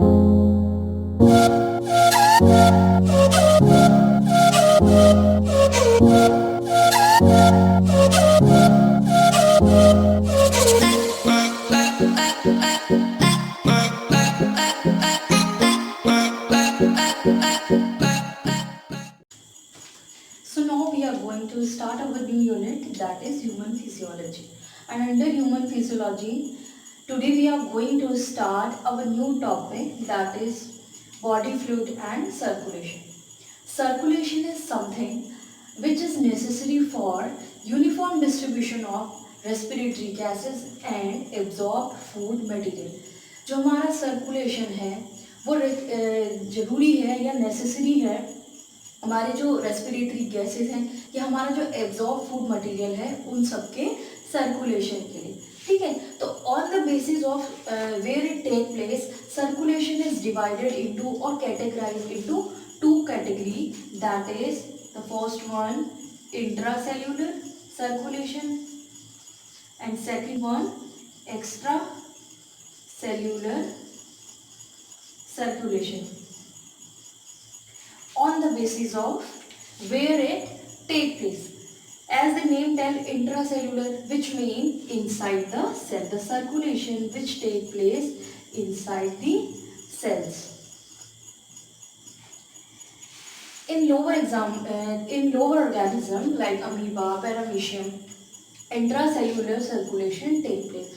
So now we are going to start our new unit, that is human physiology. And under human physiology, today we are going to start our new topic, that is body fluid and circulation. Circulation is something which is necessary for uniform distribution of respiratory gases and absorbed food material. जो हमारा circulation है वो जरूरी है या necessary है हमारे जो रेस्पिरेटरी गैसेस हैं या हमारा जो एब्जॉर्ब फूड मटेरियल है उन सबके सर्कुलेशन के लिए। ठीक है, तो on the basis of where it take place, circulation is divided into और categorized into two category, that is the first one intracellular circulation and second one extracellular circulation on the basis of where it take place. As the name tell, intracellular, which mean inside the cell, the circulation which take place inside the cells. In lower organism like amoeba, paramecium, intracellular circulation take place,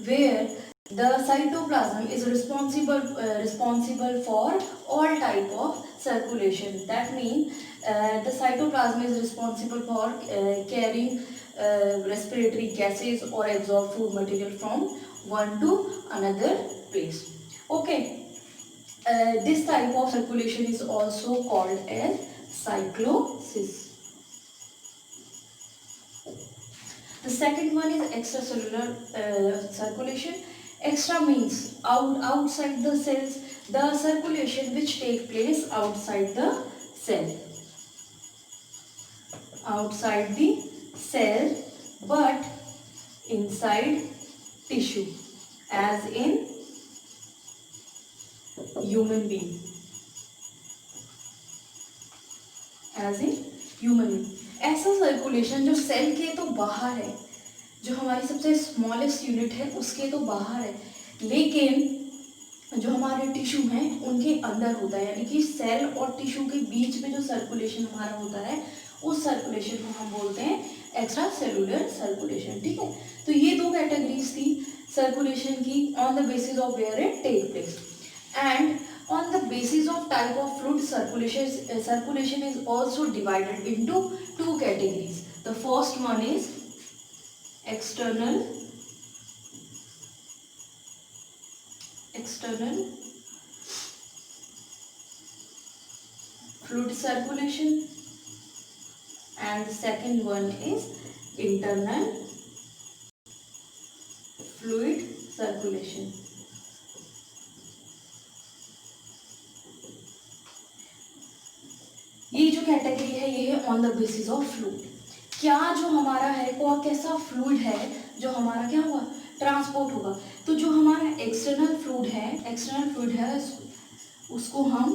where the cytoplasm is responsible for all type of circulation. That means the cytoplasm is responsible for carrying respiratory gases or absorbed food material from one to another place. Okay. This type of circulation is also called as cyclosis. The second one is extracellular circulation. Extra means outside the cells, the circulation which take place outside the cell. Outside the cell, but inside tissue, as in human being, as in human being. ऐसा circulation जो cell के तो बाहर है, जो हमारी सबसे smallest unit है उसके तो बाहर है, लेकिन जो हमारे टिश्यू हैं उनके अंदर होता है, यानी कि सेल और टिश्यू के बीच में जो सर्कुलेशन हमारा होता है उस सर्कुलेशन को हम बोलते हैं एक्स्ट्रा सेलुलर सर्कुलेशन। ठीक है, तो ये दो कैटेगरीज थी सर्कुलेशन की on the basis of where it take place. And on the basis of type of fluid, circulation is also divided into two categories. The first one is external fluid circulation and the second one is internal fluid circulation. ये जो category है ये है on the basis of fluid. क्या जो हमारा है वो कैसा फ्लूइड है जो हमारा क्या हुआ ट्रांसपोर्ट होगा। तो जो हमारा एक्सटर्नल फ्लूइड है उसको हम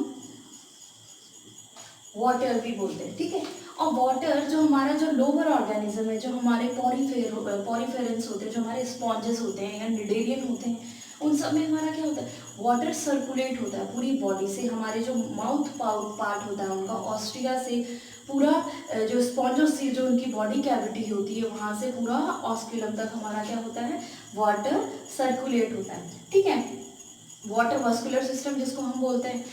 वाटर भी बोलते हैं। ठीक है, और वाटर जो हमारा जो लोअर ऑर्गेनिज्म है, जो हमारे पॉरीफेरेंस होते हैं, जो हमारे स्पॉन्जेस होते हैं या निडेरियन होते हैं, उन सब में हमारा क्या होता है वाटर सर्कुलेट होता है पूरी बॉडी से। हमारे जो माउथ पार्ट होता है उनका ऑस्ट्रिया से पूरा जो स्पॉन्जोस से जो उनकी बॉडी कैविटी होती है वहाँ से पूरा ऑस्क्यूलम तक हमारा क्या होता है वाटर सर्कुलेट होता है। ठीक है, वाटर मस्कुलर सिस्टम जिसको हम बोलते हैं।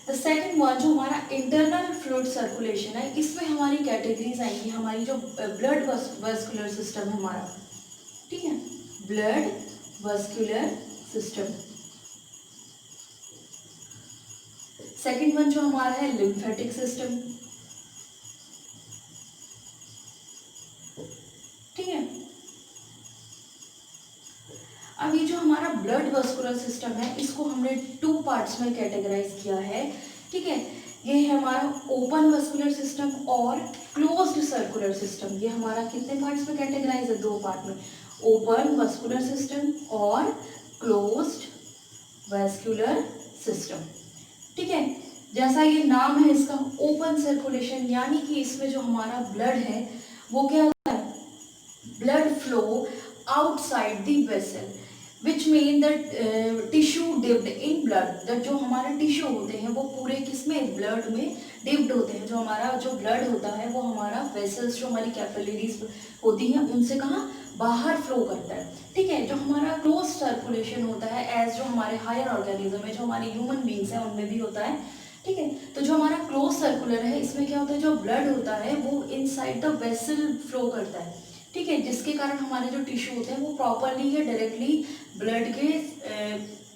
द सेकेंड वन जो हमारा इंटरनल फ्लूइड सर्कुलेशन है, इसमें हमारी कैटेगरीज आएंगी। हमारी जो ब्लड वस्कुलर सिस्टम है हमारा, ठीक है, blood vascular system. Second one जो हमारा है लिम्फेटिक सिस्टम। ठीक है, अब ये जो हमारा ब्लड वस्कुलर सिस्टम है इसको हमने टू पार्ट्स में कैटेगराइज किया है। ठीक है, ये है हमारा ओपन वस्कुलर सिस्टम और क्लोज्ड सर्कुलर सिस्टम। ये हमारा कितने पार्ट्स में कैटेगराइज है, दो पार्ट में, ओपन वस्कुलर सिस्टम और क्लोज्ड वस्कुलर सिस्टम। ठीक है, जैसा ये नाम है इसका ओपन सर्कुलेशन, यानी कि इसमें जो हमारा ब्लड है वो क्या होता है, blood flow outside the vessel, which mean that tissue dipped in blood, that जो हमारे टिश्यू होते हैं वो पूरे किसमें, ब्लड में डिप्ड होते हैं। जो हमारा जो ब्लड होता है वो हमारा वेसल्स, जो हमारी कैपिलरीज होती हैं उनसे कहाँ, बाहर फ्लो करता है। ठीक है, जो हमारा क्लोज सर्कुलेशन होता है एज जो हमारे हायर ऑर्गेनिज्म है, जो हमारे ह्यूमन बींग्स हैं उनमें भी होता है। ठीक है, तो जो हमारा क्लोज सर्कुलर है इसमें क्या होता है, जो ब्लड होता है वो इनसाइड द वेसल फ्लो करता है। ठीक है, जिसके कारण हमारे जो टिश्यू होते हैं वो प्रॉपरली या डायरेक्टली ब्लड के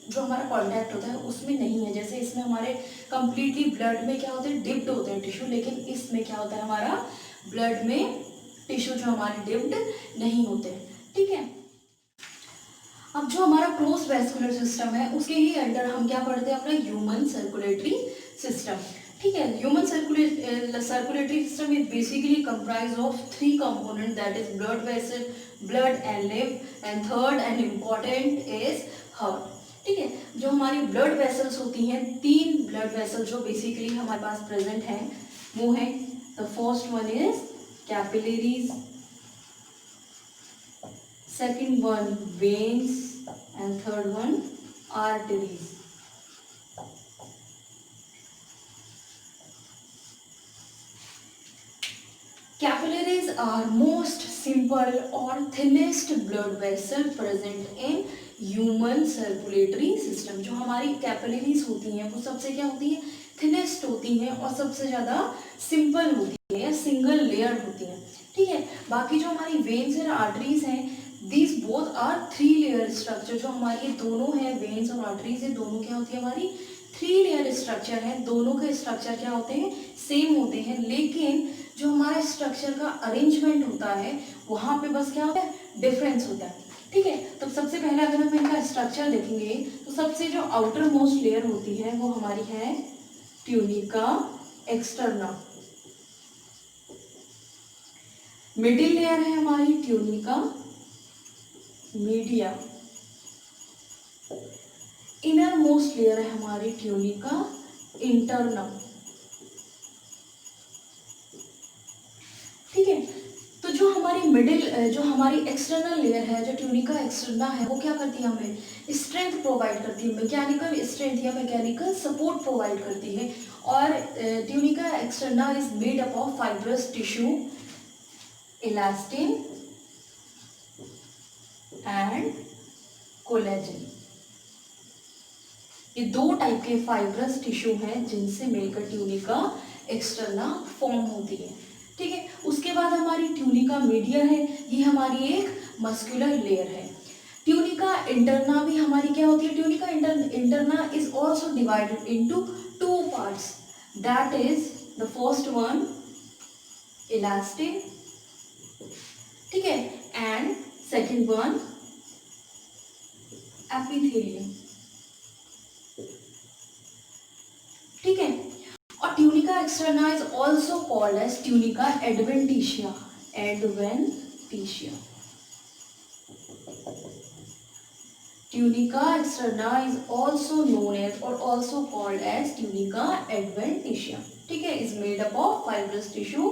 जो हमारा कॉन्टैक्ट होता है उसमें नहीं है। जैसे इसमें हमारे कंप्लीटली ब्लड में क्या होते हैं, डिप्ड होते हैं टिश्यू, लेकिन इसमें क्या होता है, हमारा ब्लड में टिश्यू जो हमारे डिप्ड नहीं होते। ठीक है, अब जो हमारा क्लोज वेस्कुलर सिस्टम है उसके ही अंडर हम क्या पढ़ते हैं, अपना ह्यूमन सर्कुलेटरी सिस्टम। ठीक है, human circulatory system is basically comprise of three component, that is blood vessel, blood and live, and third and important is heart. ठीक है, जो हमारी ब्लड वेसल्स होती हैं, तीन ब्लड वेसल जो बेसिकली हमारे पास प्रेजेंट हैं वो है, the first one is capillaries, second one veins, and third one arteries. Capillaries are most simple or thinnest blood vessel present in human circulatory system। जो हमारी कैपिलरीज होती हैं वो सबसे क्या होती है, थिनेस्ट होती हैं और सबसे ज़्यादा सिंपल होती है, सिंगल लेयर होती हैं। ठीक है, बाकी जो हमारी वेन्स और आर्टरीज हैं, these both are three layer structure. जो हमारी ये दोनों है वेन्स और आर्टरीज, ये दोनों क्या होती है, हमारी थ्री लेयर स्ट्रक्चर है। दोनों के स्ट्रक्चर क्या होते हैं, सेम होते हैं, लेकिन जो हमारा स्ट्रक्चर का अरेंजमेंट होता है वहाँ पे बस क्या होता है, डिफरेंस होता है। ठीक है, तो सबसे पहले अगर हम इनका स्ट्रक्चर देखेंगे तो सबसे जो आउटर मोस्ट लेयर होती है वो हमारी है ट्यूनिका एक्सटर्ना, मिडिल लेयर है हमारी tunica media, inner most layer है हमारी ट्यूनिका इंटरना। ठीक है, तो जो हमारी जो हमारी एक्सटर्नल लेयर है, जो ट्यूनिका एक्सटर्ना है, वो क्या करती है, हमें स्ट्रेंथ प्रोवाइड करती है, मैकेनिकल स्ट्रेंथ या मैकेनिकल सपोर्ट प्रोवाइड करती है। और tunica externa is made up of fibrous tissue, elastin and collagen. ये दो टाइप के फाइब्रस टिश्यू हैं जिनसे मिलकर ट्यूनिका एक्सटर्ना फॉर्म होती है। ठीक है, उसके बाद हमारी ट्यूनिका मीडिया है, ये हमारी एक मस्कुलर लेयर है। ट्यूनिका इंटरना भी हमारी क्या होती है, tunica interna is also divided into two parts, that is the first one elastin, ठीक है, एंड सेकेंड वन एपिथेलियम। ठीक है, और tunica externa is also called as tunica adventitia, adventitia. Tunica externa is also known as or also called as tunica adventitia. ठीक है, is made up of fibrous tissue,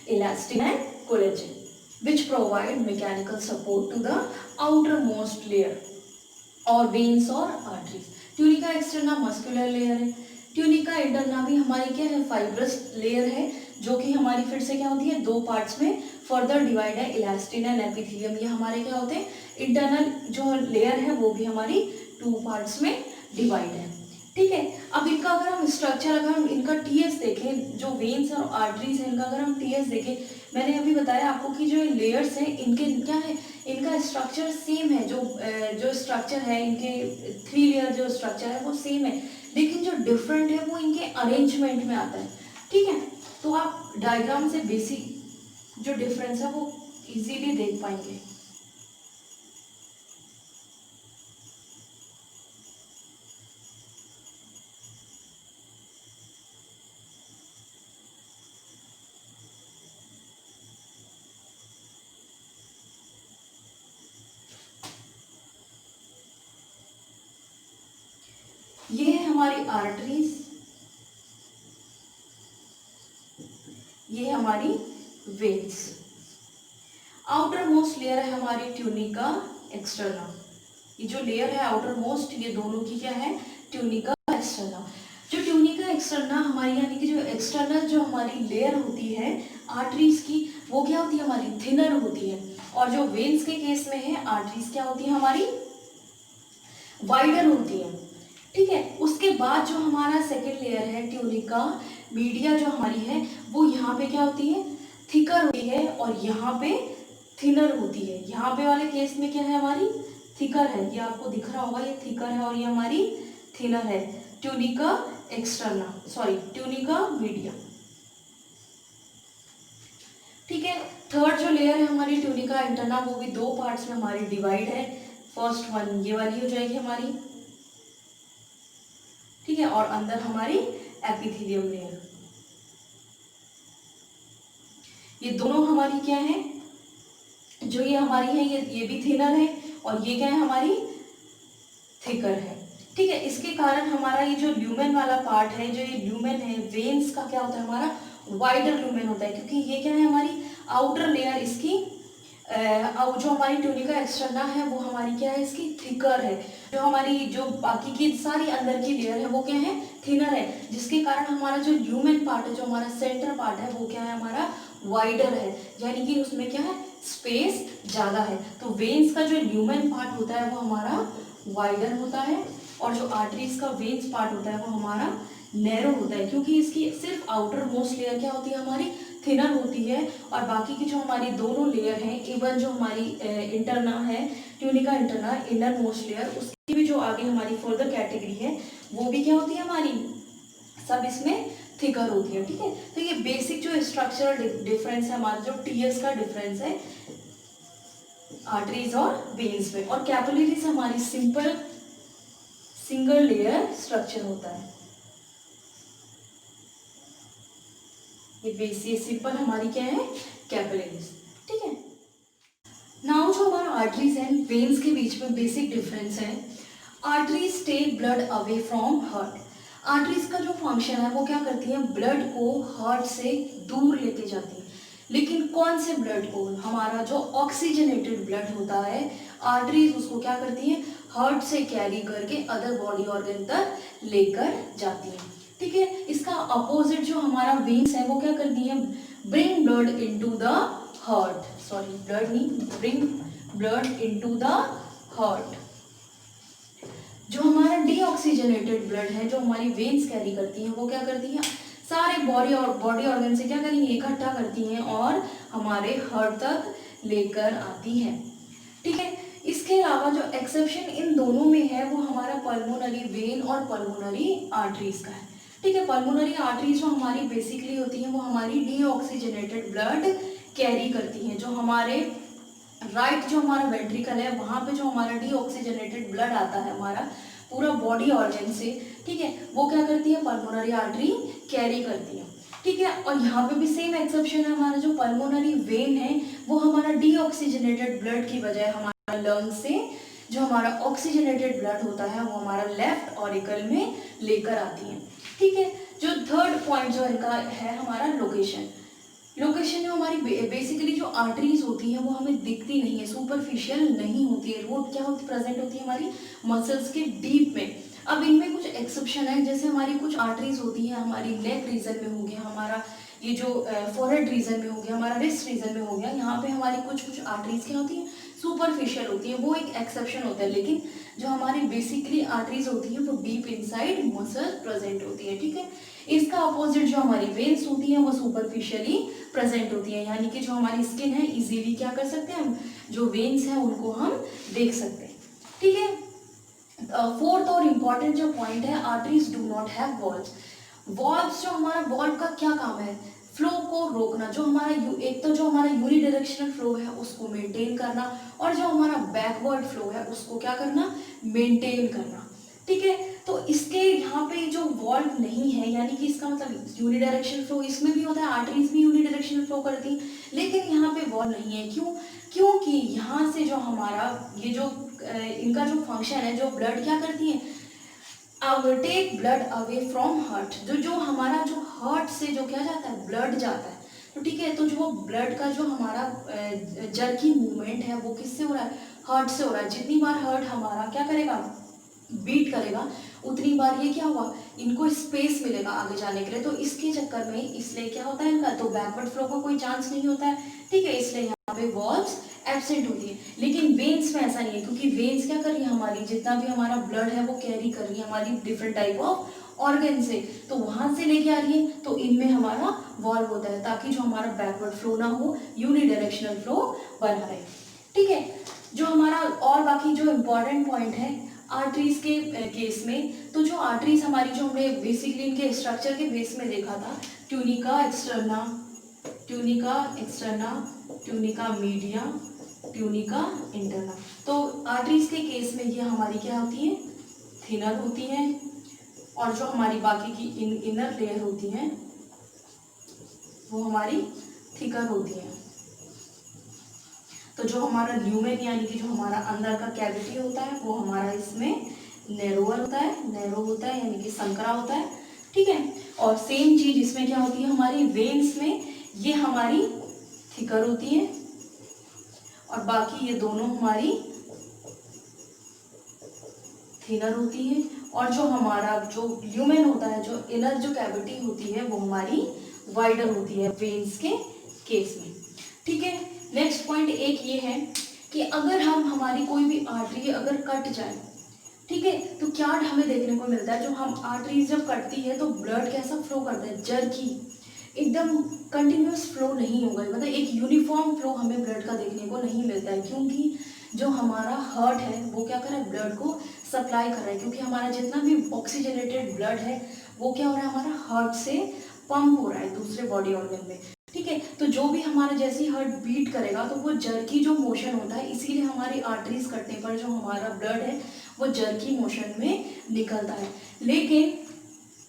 elastin and collagen, which provide mechanical support to the outermost layer और veins और arteries. Tunica externa muscular layer है, tunica interna भी हमारी क्या है, fibrous layer है, जो कि हमारी फिर से क्या होती है, दो पार्ट्स में फर्दर डिवाइड है, इलास्टिन एंड एपिथेलियम। ये हमारे क्या होते हैं, इंटरनल जो लेयर है वो भी हमारी टू पार्ट्स में डिवाइड है। ठीक है, अब इनका अगर हम स्ट्रक्चर, अगर हम इनका टीएस देखें, जो वेन्स और आर्टरीज है इनका अगर हम टीएस देखें, मैंने अभी बताया आपको कि जो लेयर्स हैं इनके क्या है, इनका स्ट्रक्चर सेम है। जो स्ट्रक्चर है इनके थ्री लेयर जो स्ट्रक्चर है वो सेम है, लेकिन जो डिफरेंट है वो इनके अरेंजमेंट में आता है। ठीक है, तो आप डायग्राम से बेसिक जो डिफरेंस है वो इजीली देख पाएंगे। ये है हमारी आर्टरीज, ये हमारी वेन्स। आउटर मोस्ट लेयर है हमारी ट्यूनिका एक्सटर्ना। ये जो लेयर है आउटर मोस्ट, ये दोनों की क्या है, ट्यूनिका एक्सटर्ना। जो ट्यूनिका एक्सटर्ना हमारी यानी कि जो एक्सटर्नल जो हमारी लेयर होती है आर्टरीज की, वो क्या होती है हमारी, थिनर होती है। और जो वेन्स के केस में है आर्टरीज क्या होती है हमारी, वाइडर होती है। ठीक है, उसके बाद जो हमारा सेकेंड लेयर है ट्यूनिका मीडिया जो हमारी है, वो यहाँ पे क्या होती है, थिकर होती है और यहाँ पे थिनर होती है। यहाँ पे वाले केस में क्या है हमारी, थिकर है, ये आपको दिख रहा होगा, ये थिकर है और ये हमारी थिनर है। Tunica externa, sorry tunica media. ठीक है, थर्ड जो लेयर है हमारी ट्यूनिका इंटरना, वो भी दो पार्ट्स में हमारी डिवाइड है। फर्स्ट वन ये वाली हो जाएगी हमारी, ठीक है, और अंदर हमारी एपिथेलियम लेयर। ये दोनों हमारी क्या है, जो ये हमारी है ये भी थिनर है और ये क्या है हमारी थिकर है। ठीक है, इसके कारण हमारा ये जो ल्यूमेन वाला पार्ट है, जो ये ल्यूमेन है वेन्स का क्या होता है हमारा, वाइडर ल्यूमेन होता है, क्योंकि ये क्या है हमारी आउटर लेयर इसकी, जो हमारी ट्यूनिका एक्सटर्ना है वो हमारी क्या है, इसकी थिकर है। जो हमारी जो बाकी की सारी अंदर की लेयर है वो क्या है, थिनर है, जिसके कारण हमारा जो ल्यूमेन पार्ट है, जो हमारा सेंटर पार्ट है, वो क्या है हमारा वाइडर है, यानी कि उसमें क्या है, स्पेस ज़्यादा है। तो वेन्स का जो ल्यूमेन पार्ट होता है वो हमारा वाइडर होता है और जो आर्टरीज का वेन्स पार्ट होता है वो हमारा नैरो होता है, क्योंकि इसकी सिर्फ आउटर मोस्ट लेयर क्या होती है हमारी, थिनर होती है, और बाकी की जो हमारी दोनों लेयर हैं, इवन जो हमारी इंटरना है tunica interna inner most layer, उसकी भी जो आगे हमारी फर्दर कैटेगरी है वो भी क्या होती है हमारी, सब इसमें थिकर होती है। ठीक है, तो ये बेसिक जो स्ट्रक्चरल डिफरेंस है हमारा, जो टीएस का डिफरेंस है आर्टरीज और वेन्स में। और कैपिलरीज हमारी सिंपल सिंगल लेयर स्ट्रक्चर होता है। ये बेसिक सिंपल हमारी क्या है, कैपिलरीज। ठीक है, नाउ जो हमारा आर्टरीज एंड वेन्स के बीच में बेसिक डिफरेंस है, arteries take blood away from heart. Arteries का जो फंक्शन है वो क्या करती है, ब्लड को हार्ट से दूर लेके जाती है। लेकिन कौन से ब्लड को, हमारा जो ऑक्सीजनेटेड ब्लड होता है, आर्टरीज उसको क्या करती है, हार्ट से कैरी करके अदर बॉडी ऑर्गन तक लेकर जाती है। ठीक है, इसका अपोजिट जो हमारा वेन्स है वो क्या करती है, bring blood into the heart, sorry blood नहीं, bring blood into the heart. जो हमारा डीऑक्सीजनेटेड ब्लड है, जो हमारी वेन्स कैरी करती हैं, वो क्या करती हैं, सारे बॉडी ऑर्गन से क्या करेंगे, इकट्ठा करती हैं और हमारे हार्ट तक लेकर आती हैं। ठीक है, इसके अलावा जो एक्सेप्शन इन दोनों में है वो हमारा पल्मोनरी वेन और पल्मोनरी आर्टरीज का है। ठीक है, पल्मोनरी आर्टरीज जो हमारी बेसिकली होती हैं वो हमारी डीऑक्सीजनेटेड ब्लड कैरी करती हैं। जो हमारे राइट जो हमारा वेंट्रिकल है वहाँ पे जो हमारा डीऑक्सीजनेटेड ब्लड आता है हमारा पूरा बॉडी ऑर्गन से, ठीक है, वो क्या करती है, पल्मोनरी आर्टरी कैरी करती है। ठीक है, और यहाँ पे भी सेम एक्सेप्शन है, हमारा जो पल्मोनरी वेन है वो हमारा डीऑक्सीजनेटेड ब्लड की बजाय हमारा लंग से जो हमारा ऑक्सीजनेटेड ब्लड होता है वो हमारा लेफ्ट ऑरिकल में लेकर आती है। ठीक है, जो थर्ड पॉइंट जो इनका है हमारा लोकेशन जो हमारी बेसिकली जो आर्टरीज होती हैं वो हमें दिखती नहीं है, सुपरफिशियल नहीं होती है, वो क्या होती प्रेजेंट होती है हमारी मसल्स के डीप में। अब इनमें कुछ एक्सेप्शन है, जैसे हमारी कुछ आर्टरीज होती हैं हमारी नेक रीजन में हो गया, हमारा ये जो फोरहेड रीजन में हो गया, हमारा रिस्ट रीजन में हो गया, यहाँ पे हमारी कुछ आर्टरीज क्या होती हैं, सुपरफिशियल होती है, वो एक एक्सेप्शन होता है। लेकिन जो हमारी बेसिकली आर्टरीज होती है वो डीप इनसाइड मसल प्रेजेंट होती है। ठीक है, इसका अपोजिट जो हमारी वेन्स होती हैं वो सुपरफिशियली प्रेजेंट होती है, यानी कि जो हमारी स्किन है इजीली क्या कर सकते हैं हम, जो वेन्स हैं उनको हम देख सकते हैं। ठीक है, फोर्थ और इम्पॉर्टेंट जो पॉइंट है, arteries do not have valves. Valves जो हमारा वॉल्व का क्या काम है, फ्लो को रोकना, जो हमारा एक तो जो हमारा यूनिडायरेक्शनल फ्लो है उसको मेंटेन करना, और जो हमारा बैकवर्ड फ्लो है उसको क्या करना, मेंटेन करना। ठीक है, तो इसके यहाँ पे जो वॉल्व नहीं है, यानी कि इसका मतलब यूनिडायरेक्शनल फ्लो इसमें भी होता है, आर्टरीज भी यूनिडायरेक्शनल फ्लो करती है, लेकिन यहाँ पे वॉल्व नहीं है। क्यों, क्योंकि यहाँ से जो हमारा ये जो इनका जो फंक्शन है, जो ब्लड क्या करती है, take blood away from heart, जो हमारा जो हार्ट से जो क्या जाता है, ब्लड जाता है। तो ठीक है, तो जो ब्लड का जो हमारा जर्की मूवमेंट है वो किससे हो रहा है, हार्ट से हो रहा है। जितनी बार हार्ट हमारा क्या करेगा, बीट करेगा, उतनी बार ये क्या हुआ, इनको स्पेस मिलेगा आगे जाने के लिए। तो इसके चक्कर में इसलिए क्या होता है इनका, तो बैकवर्ड फ्लो का कोई चांस नहीं होता है। ठीक है, इसलिए यहाँ पे वॉल्स एब्सेंट होती है। लेकिन वेन्स में ऐसा नहीं है, क्योंकि वेन्स क्या कर रही है, हमारी जितना भी हमारा ब्लड है वो कैरी कर रही है हमारी डिफरेंट टाइप ऑफ ऑर्गन से, तो वहां से लेके आ रही है। तो इनमें हमारा वॉल्व होता है ताकि जो हमारा बैकवर्ड फ्लो ना हो, यूनिडायरेक्शनल फ्लो बना रहे। ठीक है, जो हमारा और बाकी जो इम्पोर्टेंट पॉइंट है आर्टरीज के केस में, तो जो आर्टरीज हमारी, जो हमने बेसिकली इनके स्ट्रक्चर के बेस में देखा था, tunica externa, tunica externa, tunica media, tunica interna. तो आर्टरीज के केस में ये हमारी क्या होती है, थिनर होती है, और जो हमारी बाकी की इनर लेयर होती है वो हमारी थिकर होती है। तो जो हमारा ल्यूमेन यानी कि जो हमारा अंदर का कैविटी होता है वो हमारा इसमें नैरोअर होता है, नैरो होता है यानी कि संकरा होता है। ठीक है, और सेम चीज इसमें क्या होती है, हमारी वेन्स में ये हमारी थिकर होती है, और बाकी ये दोनों हमारी थिनर होती है। और जो हमारा जो ल्यूमेन होता है, जो इनर जो कैविटी होती है वो हमारी वाइडर होती है वेन्स के केस में। ठीक है, नेक्स्ट पॉइंट एक ये है कि अगर हम हमारी कोई भी आर्टरी अगर कट जाए, ठीक है, तो क्या हमें देखने को मिलता है, जो हम आर्टरी जब कटती है तो ब्लड कैसा फ्लो करता है, जर्की, एकदम कंटिन्यूस फ्लो नहीं होगा, मतलब एक यूनिफॉर्म फ्लो हमें ब्लड का देखने को नहीं मिलता है। क्योंकि जो हमारा हार्ट है वो क्या कर रहा है, ब्लड को सप्लाई कर रहा है, क्योंकि हमारा जितना भी ऑक्सीजनेटेड ब्लड है वो क्या हो रहा है, हमारा हार्ट से पंप हो रहा है दूसरे बॉडी ऑर्गन में। ठीक है, तो जो भी हमारा जैसे ही हार्ट बीट करेगा तो वो जर्की जो मोशन होता है, इसीलिए हमारी आर्टरीज कटने पर जो हमारा ब्लड है वो जर्की मोशन में निकलता है। लेकिन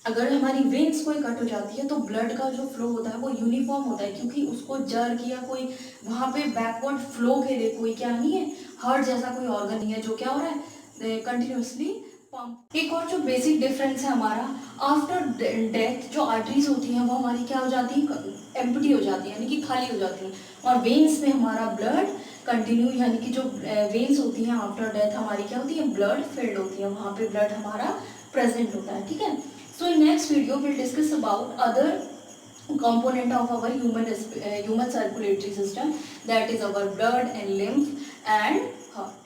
अगर हमारी वेन्स कोई कट हो जाती है तो ब्लड का जो फ्लो होता है वो यूनिफॉर्म होता है, क्योंकि उसको जर्क या कोई वहाँ पे बैकवर्ड फ्लो के लिए कोई क्या नहीं है, हार्ट जैसा कोई ऑर्गन नहीं है जो क्या हो रहा है, कंटिन्यूसली पंप। एक और जो बेसिक डिफरेंस है हमारा, आफ्टर डेथ जो आर्टरीज होती हैं वो हमारी क्या हो जाती है, एम्प्टी हो जाती है यानी कि खाली हो जाती हैं, और वेन्स में हमारा ब्लड कंटिन्यू, यानी कि जो वेन्स होती हैं आफ्टर डेथ हमारी क्या होती है, ब्लड फिल्ड होती है, वहाँ पे ब्लड हमारा प्रेजेंट होता है। ठीक है, so in next video we'll discuss about other component of our human circulatory system, that is our blood and lymph and heart.